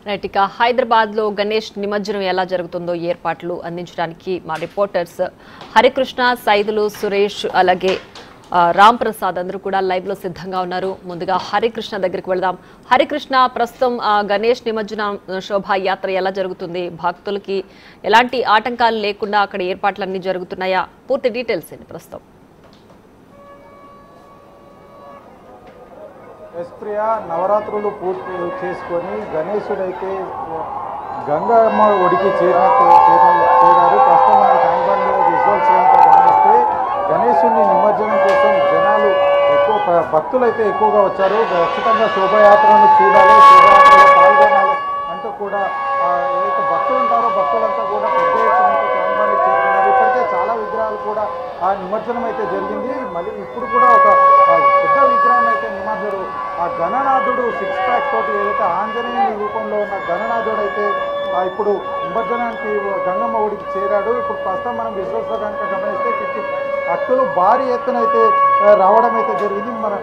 Right ఇక హైదరాబాద్లో గణేష్ నిమజ్జనం ఎలా జరుగుతుందో ఏర్పాట్లు అందించడానికి మా రిపోర్టర్స్ హరికృష్ణ, సైదులు, సురేష్ అలాగే రామ్ ప్రసాద్ అందరూ కూడా లైవ్ లో సిద్ధంగా ఉన్నారు. ముందుగా హరికృష్ణ దగ్గరికి వెళ్దాం. హరికృష్ణ, ప్రస్తుతం గణేష్ నిమజ్జన శోభాయాత్ర ఎలా జరుగుతుంది? భక్తులకి ఎలాంటి ఆటంకాలు లేకుండా అక్కడ ఏర్పాట్లన్నీ జరుగుతున్నాయా? పూర్తి డీటెయిల్స్ ఏంటి ప్రస్తుతం? ఎస్ప్రియా నవరాత్రులు పూర్తి చేసుకొని గణేశుడైతే గంగమ్మ ఒడికి చేరారు. ప్రస్తుతం మన ట్యాంక్ విజువల్స్ గమనిస్తే గణేశుడిని నిమజ్జనం కోసం జనాలు భక్తులు అయితే ఎక్కువగా వచ్చారు. ఖచ్చితంగా శోభాయాత్రను చూడాలి, శోభాయాత్రలో పాల్గొనాలి అంటూ కూడా ఏదైతే భక్తులు ఉంటారో భక్తులంతా కూడా పెద్ద ఎత్తున ట్యాంక్ చేరుకున్నారు. ఇప్పటికే చాలా విగ్రహాలు కూడా ఆ నిమజ్జనం అయితే జరిగింది. మళ్ళీ ఇప్పుడు కూడా ఒక పెద్ద విగ్రహం అయితే నిమజ్జనం ఆ గణనాథుడు 6 ప్యాక్ తోటి ఏదైతే ఆంజనేయుని రూపంలో ఉన్న గణనాథుడు అయితే ఇప్పుడు నిమజ్జనానికి గంగమ్మ ఒడికి చేరాడు. ఇప్పుడు ప్రస్తుతం మనం విజువల్స్లో కనుక గమనిస్తే భక్తులు భారీ ఎత్తున అయితే రావడం అయితే జరిగింది. మన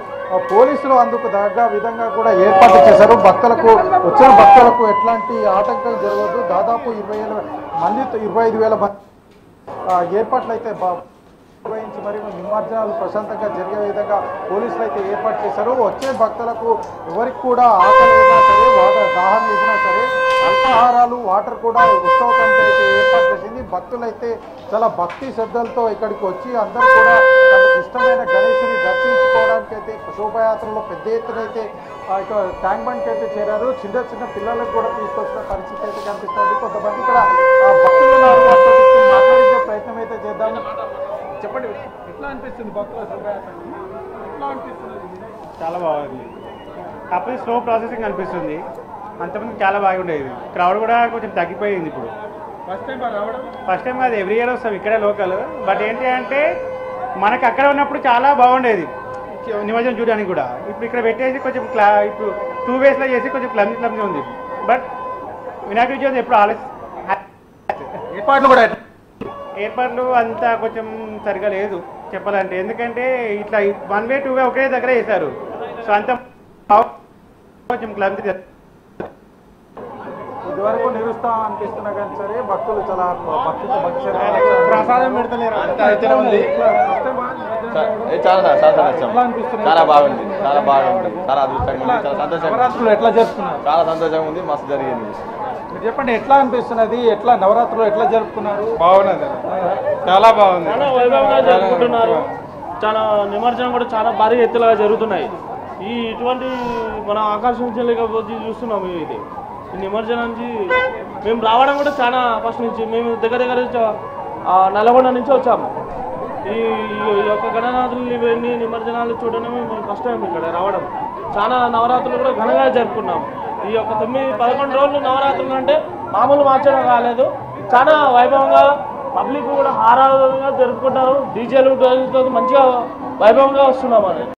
పోలీసులు అందుకు తగ్గ విధంగా కూడా ఏర్పాటు చేశారు. వచ్చిన భక్తులకు ఎట్లాంటి ఆటంకాలు జరగవద్దు. దాదాపు 20,000 మందితో 25,000 మంది ఏర్పాట్లు అయితే నిర్వహించి మరి నిమజ్జనాలు ప్రశాంతంగా జరిగే విధంగా పోలీసులు అయితే ఏర్పాటు చేశారు. వచ్చే భక్తులకు ఎవరికి కూడా ఆకలి అయినా సరే, దాహం వేసినా సరే అల్పాహారాలు, వాటర్ కూడా ఉత్సవ కమిటీ అయితే ఏర్పాటు చేసింది. భక్తులైతే చాలా భక్తి శ్రద్ధలతో ఇక్కడికి వచ్చి అందరూ కూడా తమకు ఇష్టమైన గణేశుని దర్శించుకోవడానికి అయితే శోభాయాత్రలో పెద్ద ఎత్తున అయితే ఇక్కడ ట్యాంక్ బండ్కి అయితే చేరారు. చిన్న చిన్న పిల్లలకు కూడా తీసుకొచ్చిన పరిస్థితి అయితే కనిపిస్తుంది. కొంతమంది ఇక్కడ భక్తులు ఉన్నారు, మాట్లాడించే ప్రయత్నం అయితే చేద్దాం. చెప్పండి, ఎట్లా అనిపిస్తుంది భక్తుల శోభాయాత్ర? ఎట్లా అనిపిస్తుంది? చాలా బాగుంది. కాకపోతే స్లో ప్రాసెసింగ్ అనిపిస్తుంది. అంతమంది చాలా బాగుండేది. క్రౌడ్ కూడా కొంచెం తగ్గిపోయింది ఇప్పుడు. ఫస్ట్ టైం అది ఎవ్రీ ఇయర్ వస్తాం ఇక్కడే లోకల్. బట్ ఏంటి అంటే మనకు అక్కడ ఉన్నప్పుడు చాలా బాగుండేది నిమజ్జనం చూడడానికి కూడా. ఇప్పుడు ఇక్కడ పెట్టేసి కొంచెం ఇప్పుడు 2 వేస్లో చేసి కొంచెం క్లమ్జీ ఉంది. బట్ వినాయక చవితి ఎప్పుడు ఏర్పాట్లు అంతా కొంచెం సరిగా లేదు చెప్పాలంటే. ఎందుకంటే ఇట్లా 1 వే 2 వే ఒకే దగ్గర చేశారు. సో అంత కొంచెం క్లమ్జీ. ఇదివరకు నిరుత్సాహం అనిపిస్తున్నా కానీ సరే భక్తులు చాలా ప్రసాదం పెడతలేరు. చాలా బాగుంది, చాలా బాగుంది, చాలా అదృష్టంగా ఉంది, చాలా సంతోషంగా. ఎట్లా జరుపుతున్నారు? చాలా సంతోషంగా ఉంది, మస్తు జరిగింది. మీరు చెప్పండి, ఎట్లా అనిపిస్తున్నది? ఎట్లా నవరాత్రులు ఎట్లా జరుపుకున్నారు? బాగున్నది, చాలా బాగుంది, చాలా వైభవంగా జరుపుకుంటున్నారు. చాలా నిమజ్జనం కూడా చాలా భారీ ఎత్తులుగా జరుగుతున్నాయి. ఇటువంటి మనం ఆకర్షించలేకపోతే చూస్తున్నాం. ఇది ఈ నిమజ్జనానికి మేము రావడం కూడా చాలా ఫస్ట్ నుంచి మేము దగ్గర నల్గొండ నుంచి వచ్చాము. ఈ యొక్క గణనాథులు ఇవన్నీ నిమజ్జనాలు చూడడమే మేము ఫస్ట్ టైం ఇక్కడ రావడం. చాలా నవరాత్రులు కూడా ఘనంగా జరుపుకున్నాం. ఈ యొక్క 9-11 రోజులు నవరాత్రులు అంటే మామూలు మార్చడం కాలేదు. చాలా వైభవంగా పబ్లిక్ కూడా ఆరాధనగా జరుపుకుంటారు. డీజేలు మంచిగా వైభవంగా వస్తున్నాం అని.